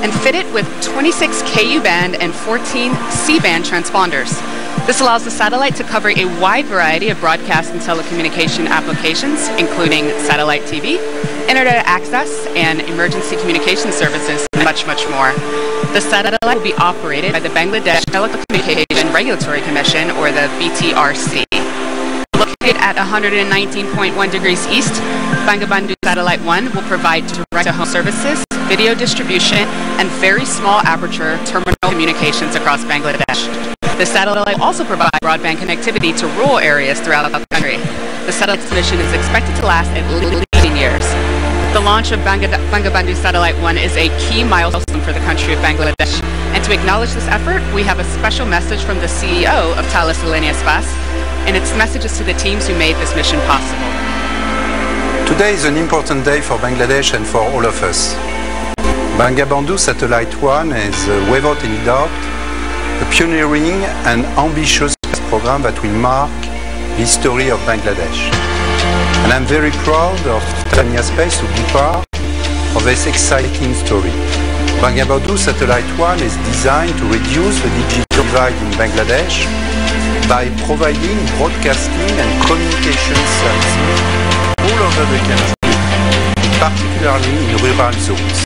and fitted with 26 Ku band and 14 C-band transponders. This allows the satellite to cover a wide variety of broadcast and telecommunication applications, including satellite TV, internet access, and emergency communication services, and much, much more. The satellite will be operated by the Bangladesh Telecommunication Regulatory Commission, or the BTRC. Located at 119.1 degrees east, Bangabandhu Satellite 1 will provide direct-to-home services, video distribution, and very small aperture terminal communications across Bangladesh. The satellite will also provide broadband connectivity to rural areas throughout the country. The satellite's mission is expected to last at least 18 years. The launch of Bangabandhu Satellite 1 is a key milestone for the country of Bangladesh. And to acknowledge this effort, we have a special message from the CEO of Thales Alenia Space, and its messages to the teams who made this mission possible. Today is an important day for Bangladesh and for all of us. Bangabandhu Satellite 1 is, without any doubt, a pioneering and ambitious program that will mark the history of Bangladesh. And I'm very proud of Alenia Space to be part of this exciting story. Bangabandhu Satellite 1 is designed to reduce the digital divide in Bangladesh by providing broadcasting and communication services all over the country, particularly in rural zones.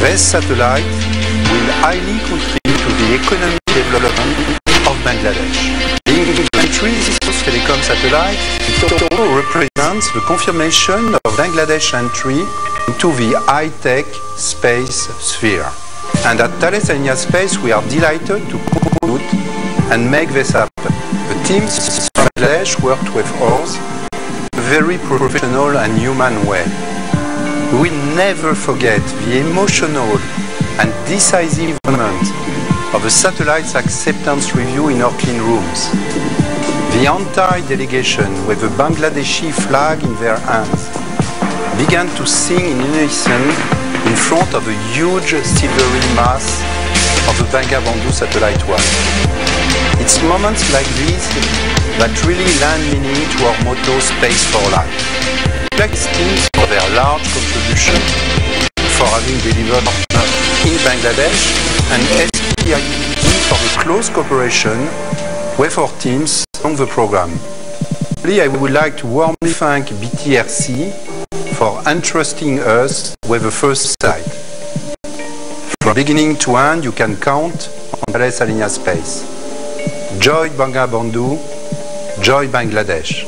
This satellite will highly contribute to the economic development of Bangladesh. Being the country's first telecom satellite, it also represents the confirmation of Bangladesh's entry into the high-tech space sphere. And at Thales Alenia Space, we are delighted to contribute and make this happen. The teams from Bangladesh worked with us in a very professional and human way. We will never forget the emotional and decisive moment of the satellite's acceptance review in our clean rooms. The entire delegation, with the Bangladeshi flag in their hands, began to sing in unison in front of a huge silvery mass of the Bangabandhu Satellite 1. It's moments like these that really lend meaning to our motto, Space for Life. Thanks teams for their large contribution, for having delivered in Bangladesh, and SPI for the close cooperation with our teams on the program. I would like to warmly thank BTRC for entrusting us with the first site. From beginning to end, you can count on Thales Alenia Space. Joy Bangabandhu, joy Bangladesh.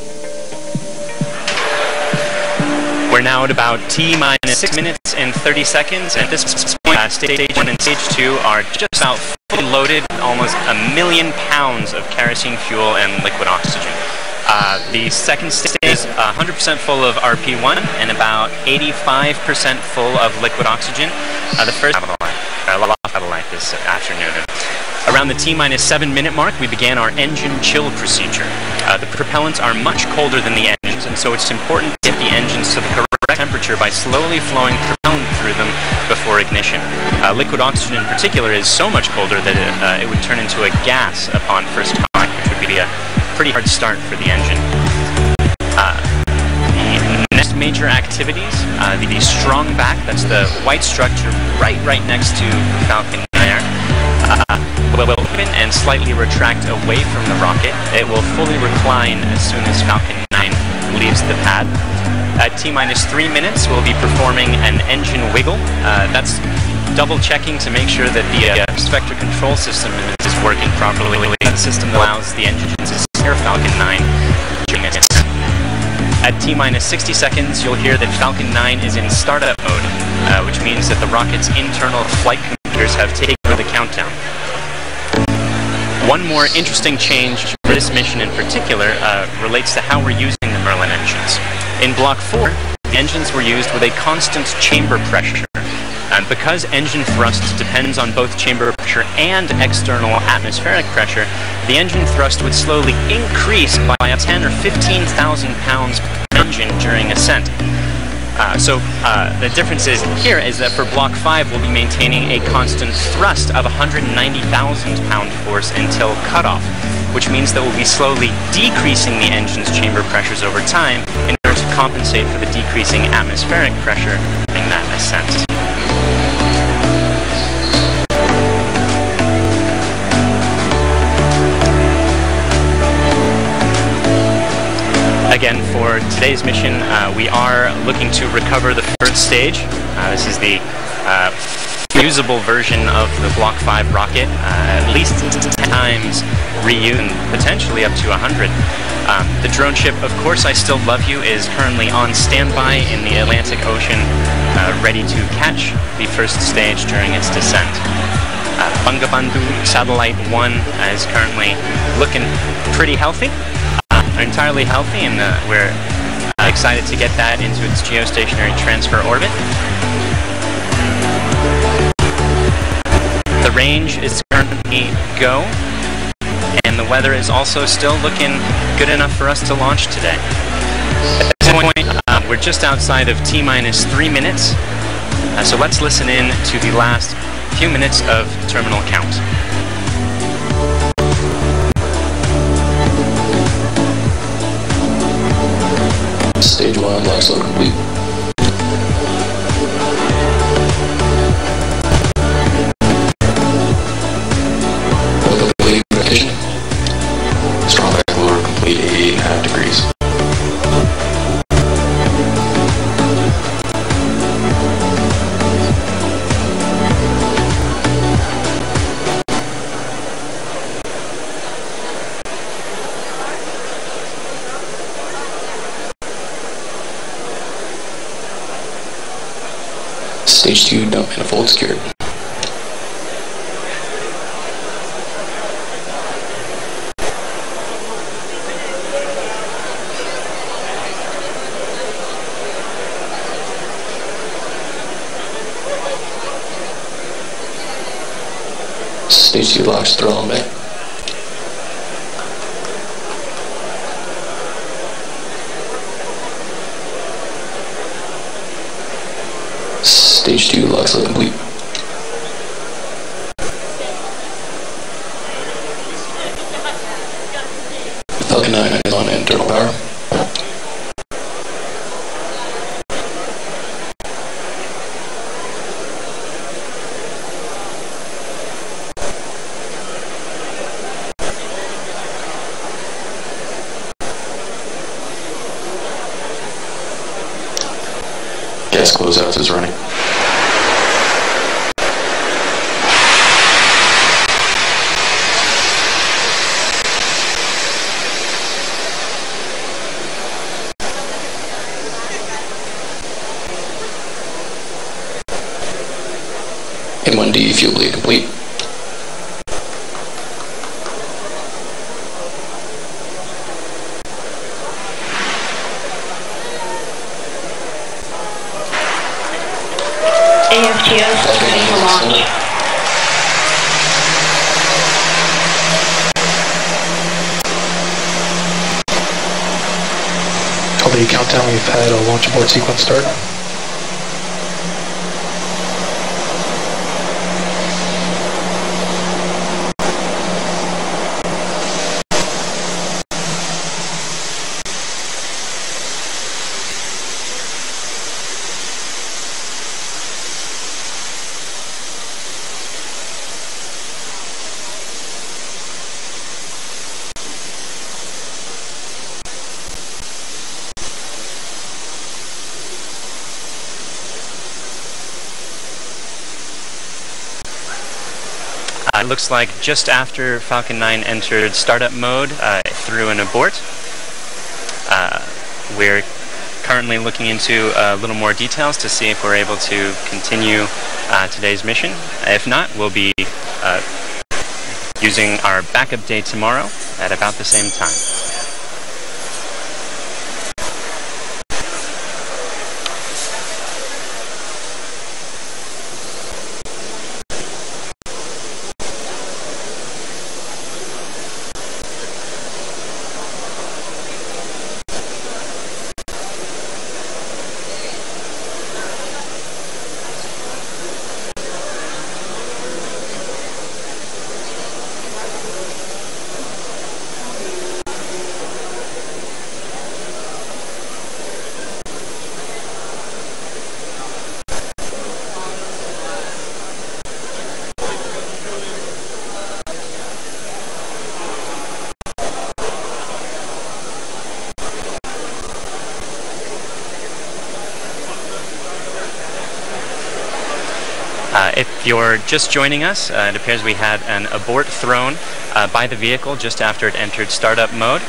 We're now at about T-minus 6 minutes and 30 seconds, and at this point, stage 1 and stage 2 are just about fully loaded, almost 1 million pounds of kerosene fuel and liquid oxygen. The second stage is 100% full of RP1 and about 85% full of liquid oxygen. The first satellite this afternoon. Around the T-minus 7 minute mark, we began our engine chill procedure. The propellants are much colder than the engines, and so it's important to get the engines to the correct temperature by slowly flowing propellant through them before ignition. Liquid oxygen in particular is so much colder that it would turn into a gas upon first contact, which would be a pretty hard start for the engine. The next major activities, the strong back, that's the white structure right next to Falcon 9, will open and slightly retract away from the rocket. It will fully recline as soon as Falcon 9 leaves the pad. At T-minus 3 minutes, we'll be performing an engine wiggle. That's double checking to make sure that the vector control system is working properly. The system allows the engine to steer Falcon 9 during its descent. At T-minus 60 seconds, you'll hear that Falcon 9 is in startup mode, which means that the rocket's internal flight computers have taken over the countdown. One more interesting change for this mission in particular relates to how we're using the Merlin engines. In Block 4, the engines were used with a constant chamber pressure. And because engine thrust depends on both chamber pressure and external atmospheric pressure, the engine thrust would slowly increase by 10 or 15,000 pounds per engine during ascent. The difference here is that for Block 5, we'll be maintaining a constant thrust of 190,000 pound force until cutoff, which means that we'll be slowly decreasing the engine's chamber pressures over time in order to compensate for the decreasing atmospheric pressure during that ascent. today's mission, we are looking to recover the first stage. This is the usable version of the Block 5 rocket, at least 10 times reused and potentially up to 100. The drone ship, Of Course I Still Love You, is currently on standby in the Atlantic Ocean, ready to catch the first stage during its descent. Bangabandhu Satellite 1 is currently looking pretty healthy, entirely healthy, and we're excited to get that into its geostationary transfer orbit. The range is currently go, and the weather is also still looking good enough for us to launch today. At this point, we're just outside of T-minus 3 minutes, so let's listen in to the last few minutes of terminal count. Stage 1, launch load complete. Strong back loader complete 88.5 degrees. Stage 2, dump manifold secured. Stage 2 locks throttle and back. Stage 2 locks load complete. Falcon 9 is on internal power. Gas closeouts is running. M1D fuel bleed complete. AFTS ready for launch. Company countdown, we've had a launch abort sequence start. It looks like just after Falcon 9 entered startup mode through an abort. We're currently looking into a little more details to see if we're able to continue today's mission. If not, we'll be using our backup day tomorrow at about the same time. If you're just joining us, it appears we had an abort thrown by the vehicle just after it entered startup mode.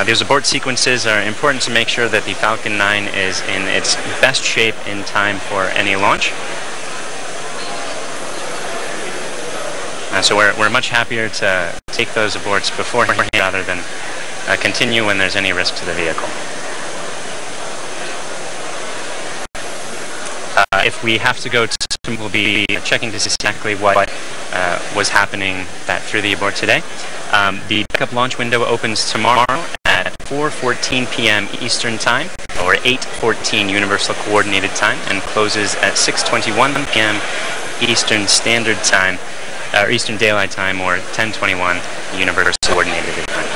These abort sequences are important to make sure that the Falcon 9 is in its best shape in time for any launch. So we're much happier to take those aborts beforehand rather than continue when there's any risk to the vehicle. If we have to go to system, we'll be checking to see exactly what was happening that threw the abort today. The backup launch window opens tomorrow at 4:14 p.m. Eastern Time, or 8:14 Universal Coordinated Time, and closes at 6:21 p.m. Eastern Standard Time, or Eastern Daylight Time, or 10:21 Universal Coordinated Time.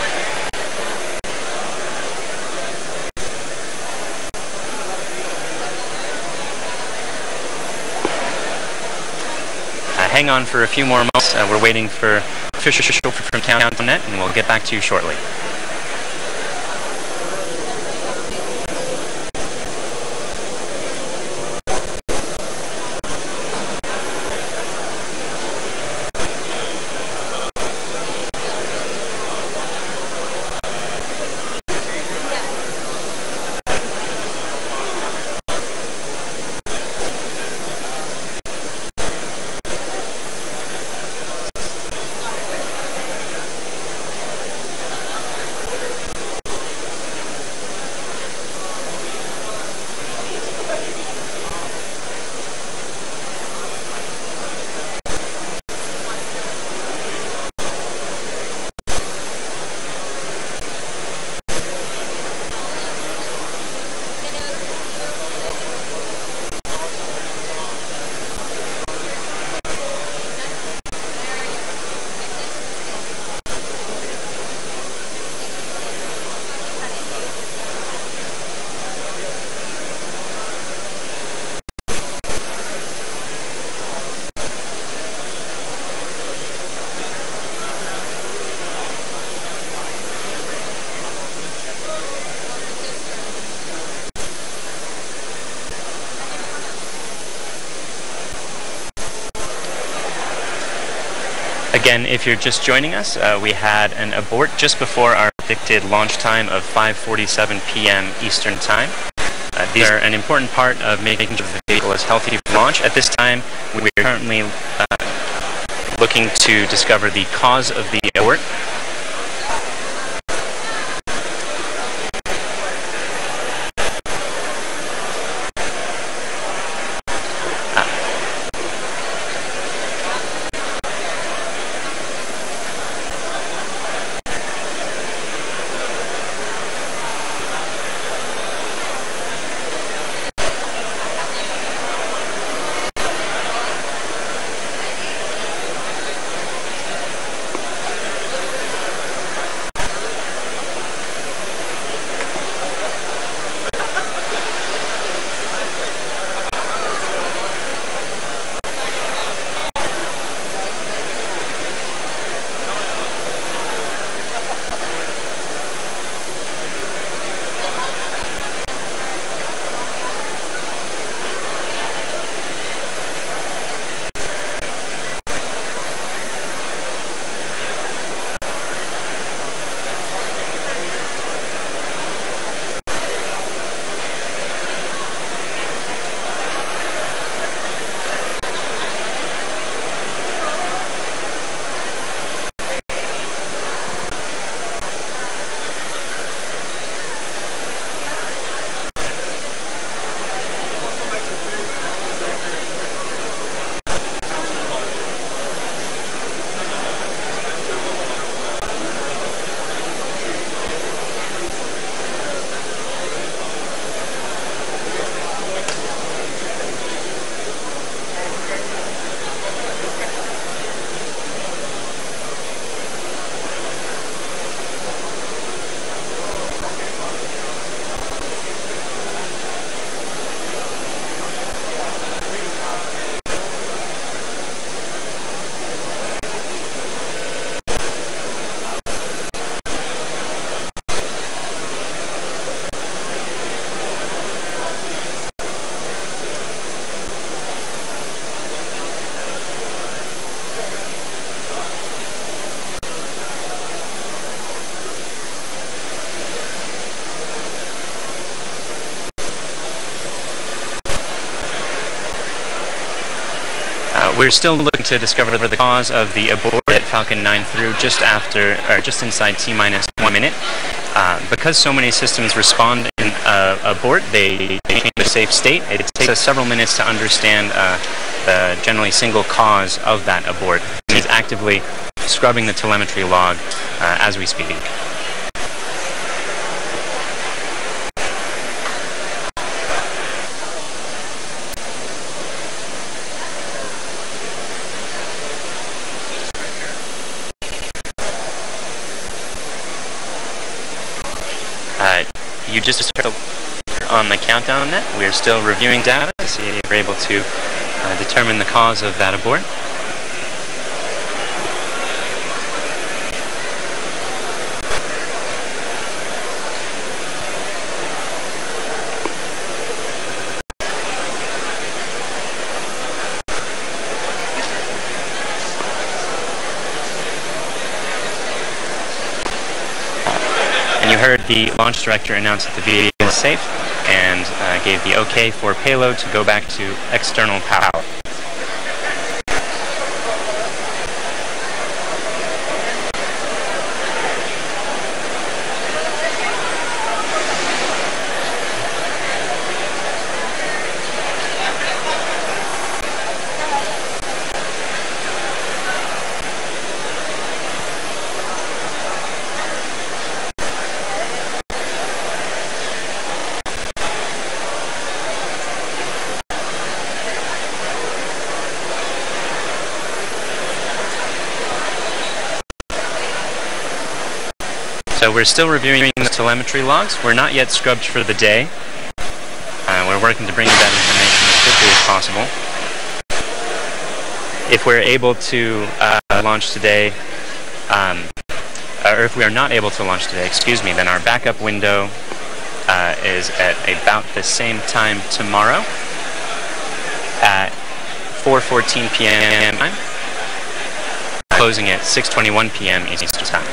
Hang on for a few more moments. We're waiting for official from Countdown.net, and we'll get back to you shortly. Again, if you're just joining us, we had an abort just before our predicted launch time of 5:47 p.m. Eastern Time. These are an important part of making sure the vehicle is healthy for launch. At this time, we're currently looking to discover the cause of the abort. We're still looking to discover the cause of the abort that Falcon 9 threw just inside T-minus 1 minute. Because so many systems respond in abort, they maintain a safe state. It takes us several minutes to understand the generally single cause of that abort. It is actively scrubbing the telemetry log as we speak. You just heard on the countdown net. We're still reviewing data to see if we're able to determine the cause of that abort. You heard the launch director announce that the vehicle is safe and gave the OK for payload to go back to external power. So we're still reviewing the telemetry logs. We're not yet scrubbed for the day. We're working to bring you that information as quickly as possible. If we're able to launch today, or if we are not able to launch today, excuse me, then our backup window is at about the same time tomorrow at 4:14 p.m. time, closing at 6:21 p.m. Eastern time.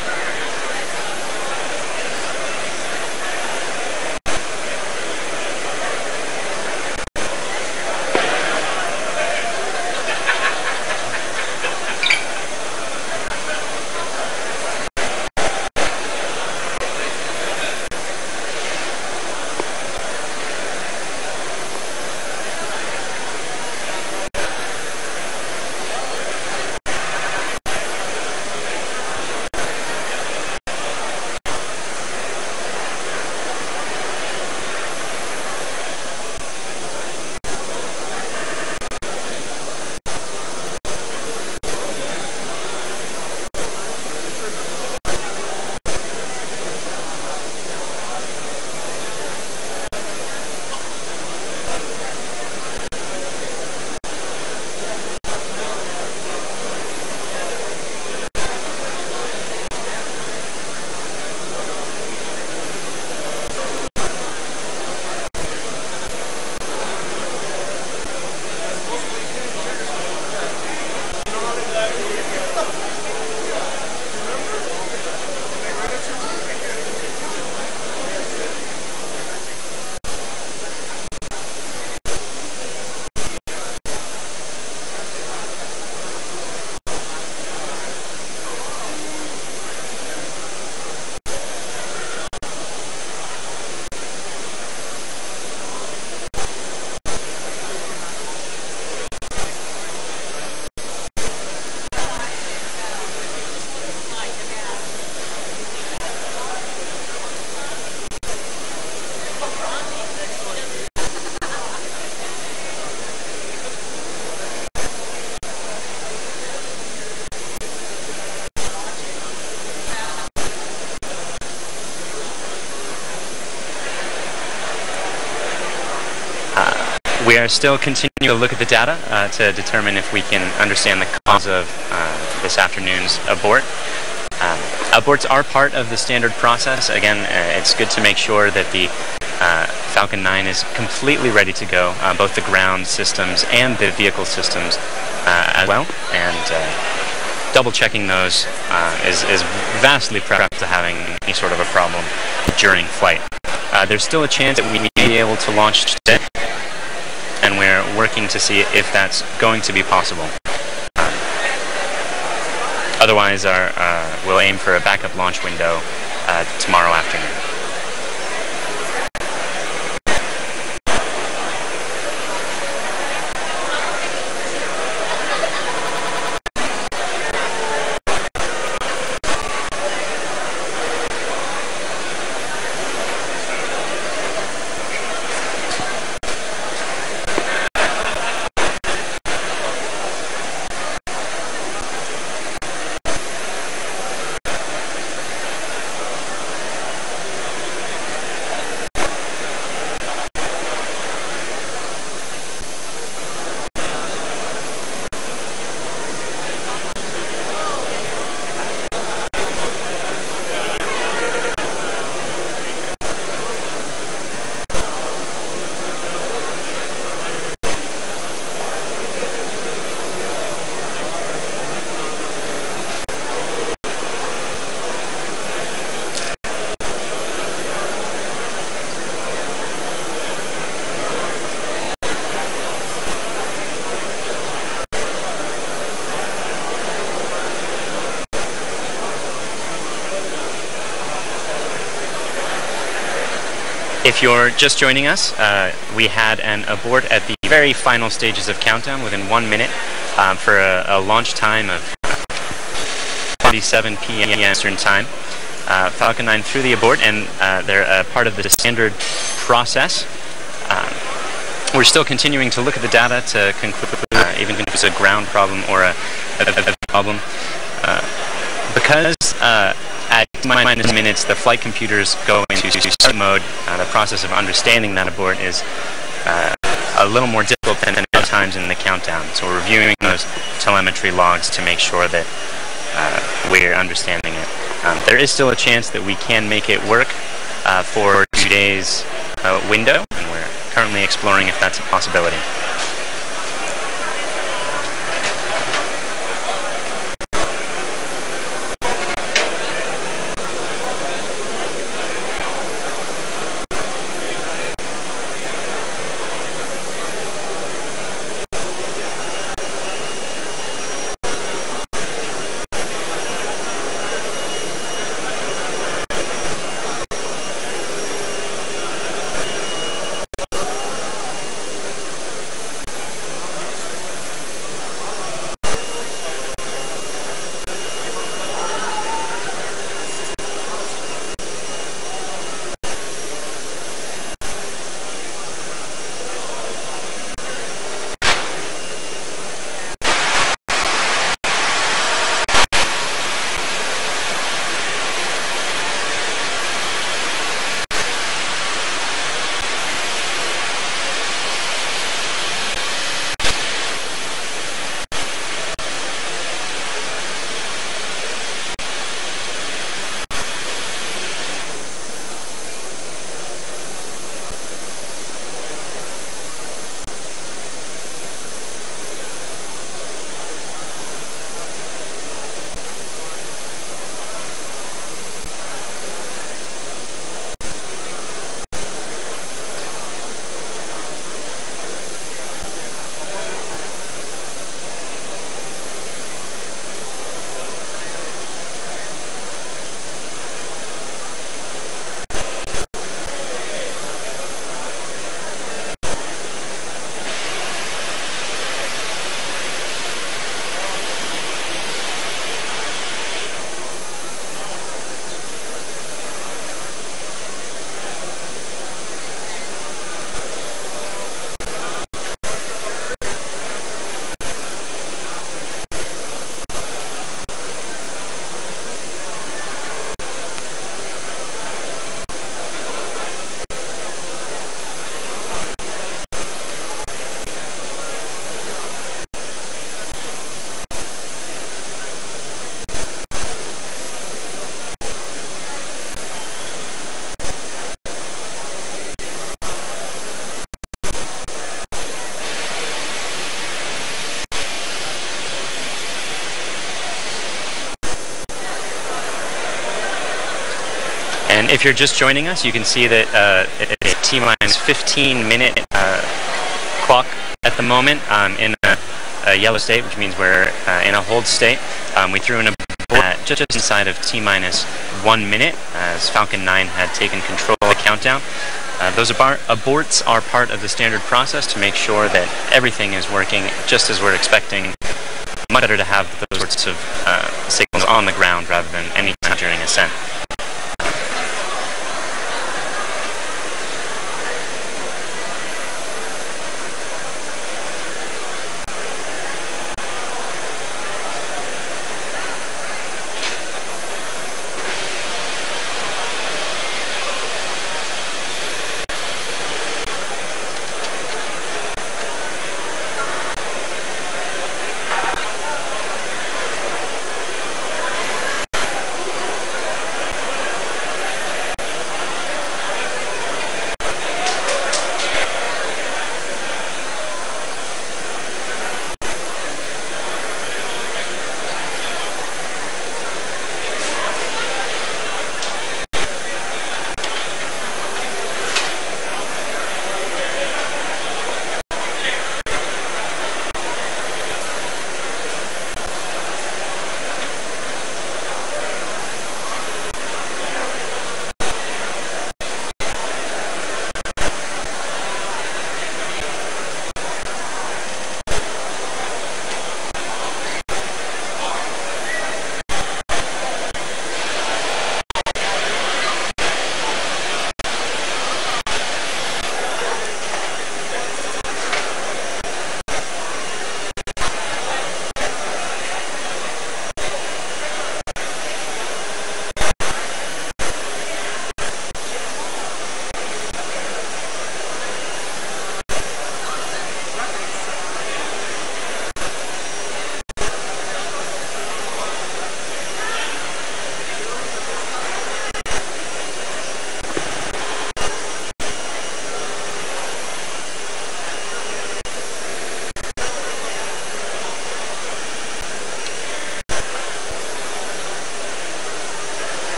We are still continuing to look at the data to determine if we can understand the cause of this afternoon's abort. Aborts are part of the standard process. Again, it's good to make sure that the Falcon 9 is completely ready to go, both the ground systems and the vehicle systems as well. And double-checking those is vastly preferable to having any sort of a problem during flight. There's still a chance that we may be able to launch today, and we're working to see if that's going to be possible. Otherwise, we'll aim for a backup launch window tomorrow afternoon. If you're just joining us, we had an abort at the very final stages of countdown within 1 minute for a launch time of 47 p.m. Eastern Time. Falcon 9 threw the abort, and they're part of the standard process. We're still continuing to look at the data to conclude even if it's a ground problem or a problem. Because at T-minus minutes, the flight computers go into start mode. The process of understanding that abort is a little more difficult than other times in the countdown. So we're reviewing those telemetry logs to make sure that we're understanding it. There is still a chance that we can make it work for today's window, and we're currently exploring if that's a possibility. And if you're just joining us, you can see that it's a T-minus 15-minute clock at the moment in a yellow state, which means we're in a hold state. We threw in a just inside of T-minus 1 minute as Falcon 9 had taken control of the countdown. Those aborts are part of the standard process to make sure that everything is working just as we're expecting. Much better to have those sorts of signals on the ground rather than any time during ascent.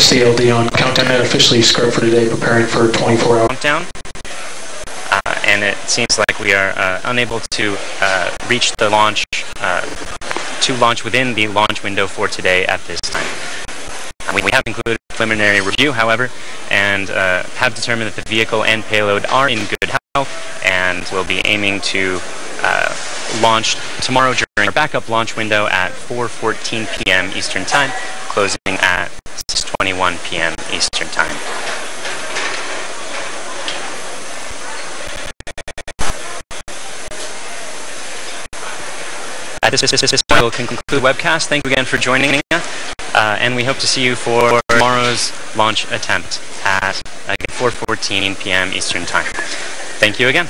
SCLD on countdown officially scrubbed for today, preparing for 24-hour countdown. And it seems like we are unable to reach the launch, to launch within the launch window for today at this time. We have concluded preliminary review, however, and have determined that the vehicle and payload are in good health, and will be aiming to launch tomorrow during our backup launch window at 4:14 p.m. Eastern Time, closing at 6:21 p.m. Eastern Time. At this point, we'll conclude the webcast. Thank you again for joining us, and we hope to see you for tomorrow's launch attempt at 4:14 p.m. Eastern Time. Thank you again.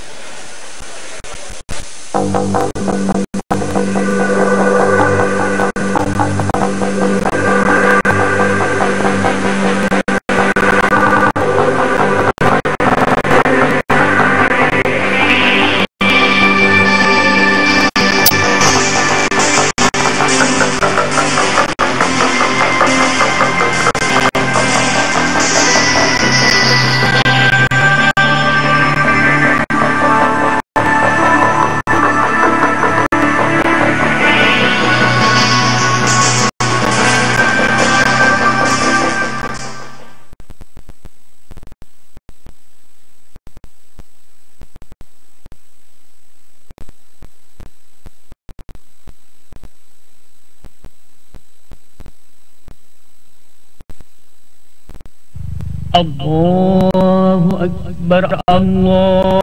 الله أكبر الله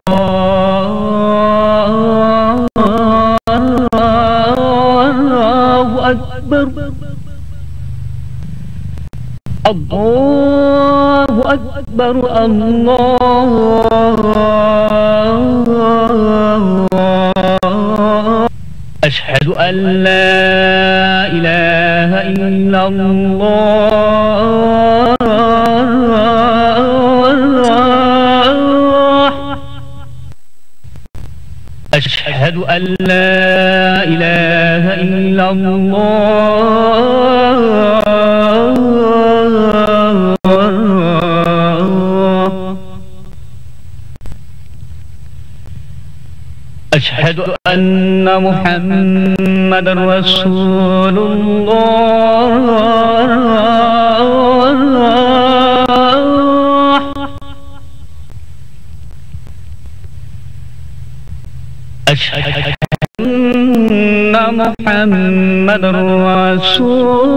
أكبر الله أكبر الله أشهد أن لا إله إلا الله أشهد أن لا إله إلا الله أشهد أن محمدا رسول الله أشهد أن محمدا رسول